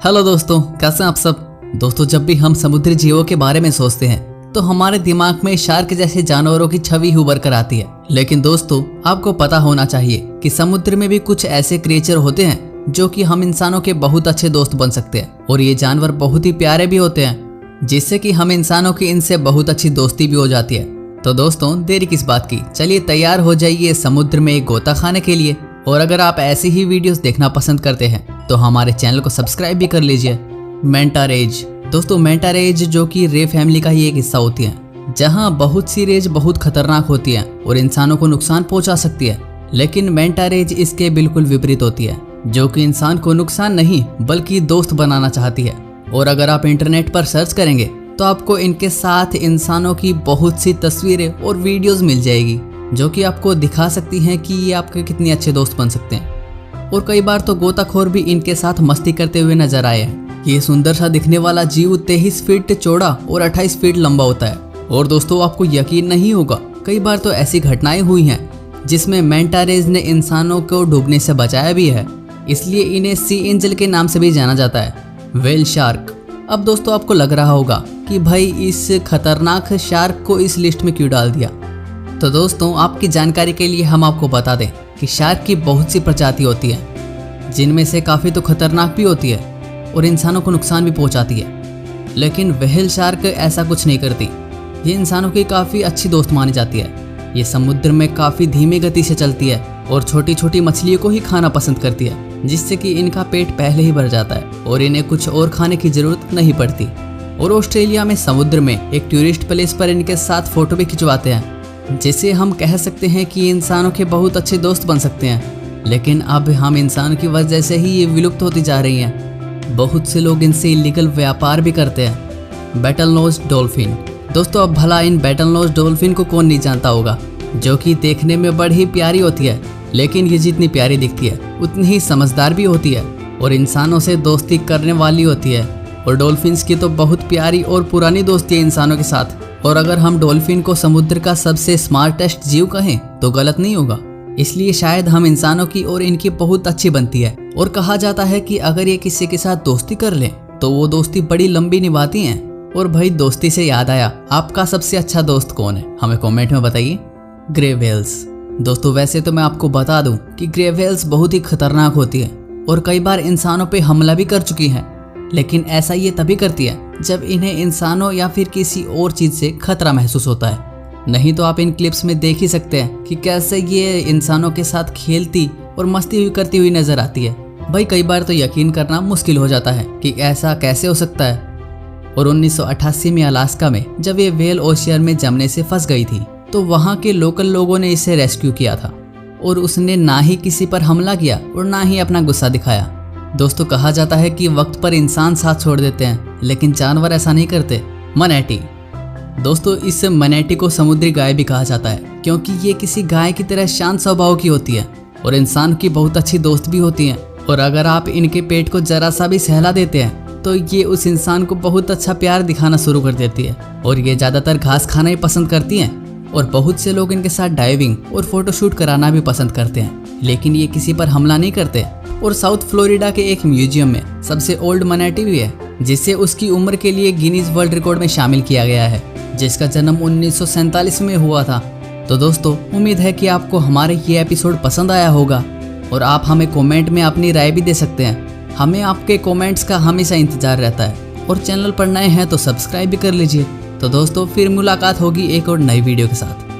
Hello दोस्तों, कैसे हैं आप सब। दोस्तों, जब भी हम समुद्री जीवों के बारे में सोचते हैं तो हमारे दिमाग में शार्क जैसे जानवरों की छवि उभर कर आती है। लेकिन दोस्तों, आपको पता होना चाहिए कि समुद्र में भी कुछ ऐसे क्रिएचर होते हैं जो कि हम इंसानों के बहुत अच्छे दोस्त बन सकते हैं। और ये जानवर बहुत ही प्यारे भी होते हैं, जिससे कि हम इंसानों की इनसे बहुत अच्छी दोस्ती भी हो जाती है। तो दोस्तों, देरी किस बात की, चलिए तैयार हो जाइए समुद्र में एक गोता खाने के लिए। और अगर आप ऐसी ही वीडियोस देखना पसंद करते हैं तो हमारे चैनल को सब्सक्राइब भी कर लीजिए। मैंटा रेज। दोस्तों, मैंटा रेज जो कि रे फैमिली का ही एक हिस्सा होती है, जहां बहुत सी रेज बहुत खतरनाक होती है और इंसानों को नुकसान पहुंचा सकती है। लेकिन मैंटा रेज इसके बिल्कुल विपरीत होती है, जो कि इंसान को नुकसान नहीं बल्कि दोस्त बनाना चाहती है। और अगर आप इंटरनेट पर सर्च करेंगे तो आपको इनके साथ इंसानों की बहुत सी तस्वीरें और वीडियोस मिल जाएगी, जो कि आपको दिखा सकती हैं कि ये आपके कितने अच्छे दोस्त बन सकते हैं। और कई बार तो गोताखोर भी इनके साथ मस्ती करते हुए नजर आए हैं। ये सुंदर सा दिखने वाला जीव 23 फीट चौड़ा और 28 फीट लंबा होता है। और दोस्तों, आपको यकीन नहीं होगा, कई बार तो ऐसी घटनाएं हुई हैं जिसमें मैंटा रेज ने इंसानों को डूबने से बचाया भी है। इसलिए इन्हें सी एंजल के नाम से भी जाना जाता है, व्हेल शार्क। अब दोस्तों, आपको लग रहा होगा कि भाई इस खतरनाक शार्क को इस लिस्ट में क्यों डाल दिया। तो दोस्तों, आपकी जानकारी के लिए हम आपको बता दें कि शार्क की बहुत सी प्रजाति होती है, जिनमें से काफ़ी तो खतरनाक भी होती है और इंसानों को नुकसान भी पहुंचाती है। लेकिन व्हेल शार्क ऐसा कुछ नहीं करती। ये इंसानों की काफ़ी अच्छी दोस्त मानी जाती है। ये समुद्र में काफ़ी धीमी गति से चलती है और छोटी छोटी मछलियों को ही खाना पसंद करती है, जिससे कि इनका पेट पहले ही भर जाता है और इन्हें कुछ और खाने की ज़रूरत नहीं पड़ती। और ऑस्ट्रेलिया में समुद्र में एक टूरिस्ट प्लेस पर इनके साथ फ़ोटो भी खिंचवाते हैं, जिसे हम कह सकते हैं कि इंसानों के बहुत अच्छे दोस्त बन सकते हैं। लेकिन अब हम इंसान की वजह से ही ये विलुप्त होती जा रही हैं। बहुत से लोग इनसे इलीगल व्यापार भी करते हैं। Bottlenose dolphin. दोस्तों, अब भला इन बैटल नोज डॉल्फिन को कौन नहीं जानता होगा, जो कि देखने में बड़ी प्यारी होती है। लेकिन ये जितनी प्यारी दिखती है उतनी ही समझदार भी होती है और इंसानों से दोस्ती करने वाली होती है। और डॉल्फिन्स की तो बहुत प्यारी और पुरानी दोस्ती है इंसानों के साथ। और अगर हम डॉल्फिन को समुद्र का सबसे स्मार्टेस्ट जीव कहें तो गलत नहीं होगा। इसलिए शायद हम इंसानों की और इनकी बहुत अच्छी बनती है। और कहा जाता है कि अगर ये किसी के साथ दोस्ती कर लें तो वो दोस्ती बड़ी लंबी निभाती हैं। और भाई, दोस्ती से याद आया, आपका सबसे अच्छा दोस्त कौन है, हमें कमेंट में बताइए। Grey whales. दोस्तों, वैसे तो मैं आपको बता दूं कि ग्रे व्हेल्स बहुत ही खतरनाक होती है और कई बार इंसानों पे हमला भी कर चुकी हैं। लेकिन ऐसा ये तभी करती है जब इन्हें इंसानों या फिर किसी और चीज़ से खतरा महसूस होता है। नहीं तो आप इन क्लिप्स में देख ही सकते हैं कि कैसे ये इंसानों के साथ खेलती और मस्ती हुई करती हुई नजर आती है। भाई, कई बार तो यकीन करना मुश्किल हो जाता है कि ऐसा कैसे हो सकता है। और 1988 में अलास्का में जब ये व्हेल ओशियन में जमने से फंस गई थी, तो वहाँ के लोकल लोगों ने इसे रेस्क्यू किया था। और उसने ना ही किसी पर हमला किया और ना ही अपना गुस्सा दिखाया। दोस्तों, कहा जाता है कि वक्त पर इंसान साथ छोड़ देते हैं, लेकिन जानवर ऐसा नहीं करते। मनेटी। दोस्तों, इस मनेटी को समुद्री गाय भी कहा जाता है, क्योंकि ये किसी गाय की तरह शांत स्वभाव की होती है और इंसान की बहुत अच्छी दोस्त भी होती हैं। और अगर आप इनके पेट को जरा सा भी सहला देते हैं तो ये उस इंसान को बहुत अच्छा प्यार दिखाना शुरू कर देती है। और ये ज़्यादातर घास खाना ही पसंद करती हैं। और बहुत से लोग इनके साथ डाइविंग और फोटोशूट कराना भी पसंद करते हैं, लेकिन ये किसी पर हमला नहीं करते। और साउथ फ्लोरिडा के एक म्यूजियम में सबसे ओल्ड मनेटी भी है, जिसे उसकी उम्र के लिए गिनीज वर्ल्ड रिकॉर्ड में शामिल किया गया है, जिसका जन्म 1947 में हुआ था। तो दोस्तों, उम्मीद है कि आपको हमारे ये एपिसोड पसंद आया होगा और आप हमें कमेंट में अपनी राय भी दे सकते हैं। हमें आपके कमेंट्स का हमेशा इंतजार रहता है। और चैनल पर नए हैं तो सब्सक्राइब भी कर लीजिए। तो दोस्तों, फिर मुलाकात होगी एक और नई वीडियो के साथ।